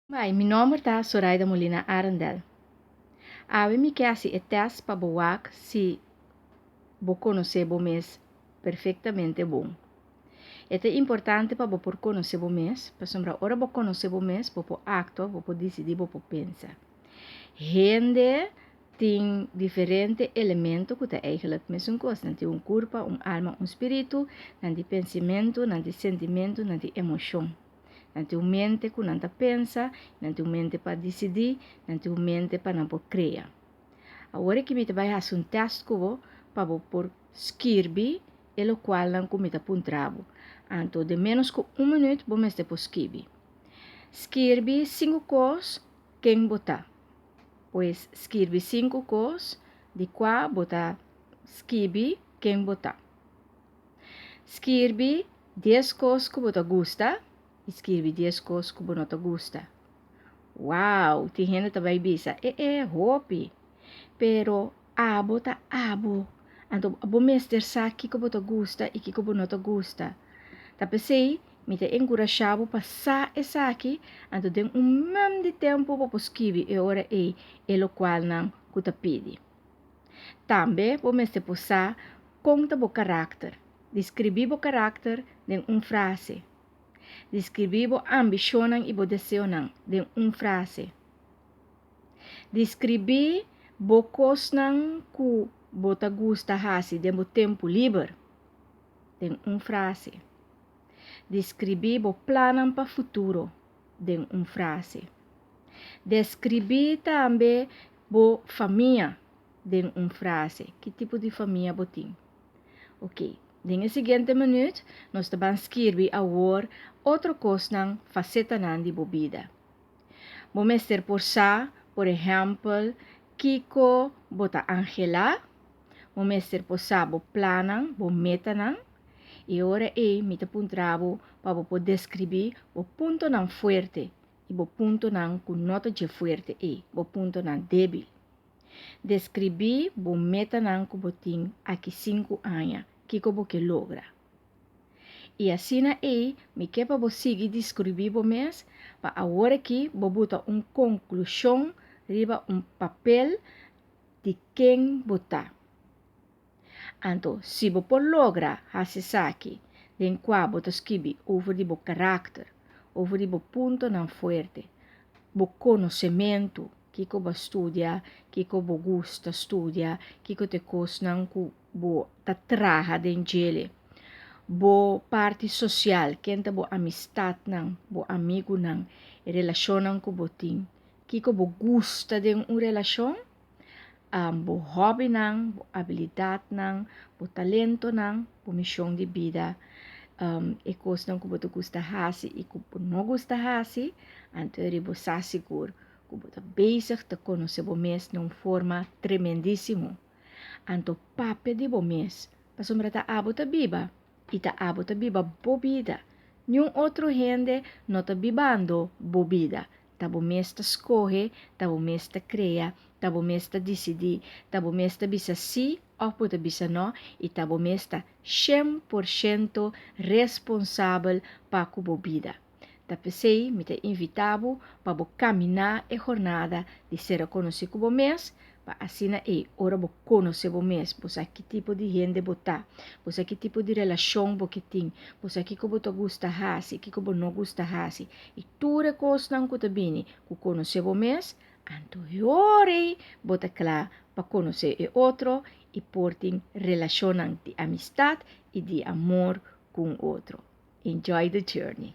Bem, meu nome é Zoraida Molina Arandel. Ave me quer assim teste para boak se vou conhecer o mês perfeitamente bom. É importante para você conhecer o mês, para sombra hora você conhecer o mês, você actua, você decidir, você pensa. Gente tem diferentes elementos que é eigenlijk mesmo coisa, tem corpo, alma, espírito, tem pensamento, tem sentimento, tem emoção. Nanti o mente que não pensa, nanti o mente para decidir, nanti o mente para não criar. Agora que me vai fazer teste para por escrever, o qual não cometa puntrabo. Então, de menos que minuto, vamos ter por escrever. Escrever 5 coisas quem botar. Pois escrever 5 coisas de qual botar escrever quem botar. Escrever 10 coisas que você gosta. Escreve 10 coisas que você não gosta. Uau, tem gente que vai pensar, hopi. Pero, bota abo. Então, abo mestre sabe o que você gosta e o que você não gosta. Tapi sei, me te encorajava para sa essa aqui, então tem mesmo de tempo para escrever e ora o qual não que pede. Também, o mestre possa conta o caráter. Descrever o caráter em frase. Descrever a ambição e o desejo em frase. Descrever o coisa que você gosta de fazer no tempo livre em frase. Descrever o plano para o futuro em frase. Descrever também a família em frase. Que tipo de família você tem? Ok. No seguinte minuto, nós vamos escrever agora outra coisa faceta de vida. Vamos ter por exemplo, Kiko bota Angela, vamos ter o plano, o meta, e agora me apontava para poder descrever o ponto não forte e o ponto não com nota de forte o ponto não débil. Descrever o meta não que botin aqui 5 anos, que você logra. E assim me quer para você seguir descrever o mês, para agora que você bota conclusão, riba papel de quem botar. Então, se você logra fazer isso aqui, den qual você escreve over o caráter, over o ponto não forte, o conhecimento que você estuda, que você gosta de estudar, que você coisa que você traga dentro dele. Bo parte social, quem bo amistad nang, bo amigo nang, e relasyon nang kuboting. Kiko bo gusta de uma relasyon, bo hobby nang, bo habilidad nang, bo talento nang, bo missão de vida, e coisa nang kubo gusta hasi, e kubo não gusta hasi, então bo sa seguro, kubo ta bezig te conhecer bo mes numa forma tremendíssimo. Então papel de bo mes, pasomra ta abo ta biba. E ta abo ta biba bobida. Nenhum outro gente não ta bibando bobida. Ta bo mesta escorre, ta bo mesta cria, ta bo mesta decidi, ta bo mesta bisa si ou pode bisa não, e ta bo mesta 100% responsável para a bobida. Ta pensei, me te invitava para caminhar a jornada de ser conhecido como mês, para assim ora você conhecer o mês, você que tipo de gente botar, você que tipo de relação você tem, você que você gosta de fazer, que você não gosta de fazer, e tudo coisa que você vem, que conhecer o mês, então ora você claro para conhecer o outro e por ter relação de amistade e de amor com o outro. Enjoy the journey.